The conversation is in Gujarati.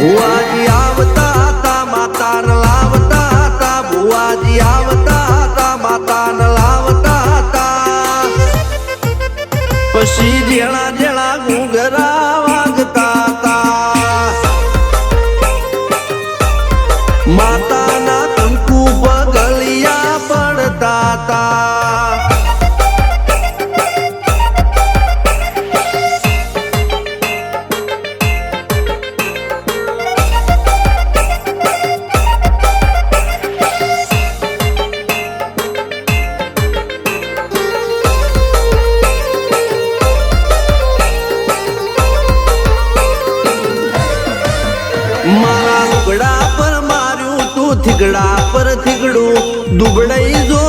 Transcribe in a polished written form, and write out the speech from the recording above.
ભુવાજી આવતા હતા માતાને લાવતા હતા ભુવાજી આવતા હતા માતાને લાવતા હતા પછી જેણા જેણા ઘૂંઘરા વાગતા હતા માતાના કંકુ પગલિયા પડતા હતા મારા લુગડા પર માર્યું તું થીગડા પર થીગડું દુબળાઈ જો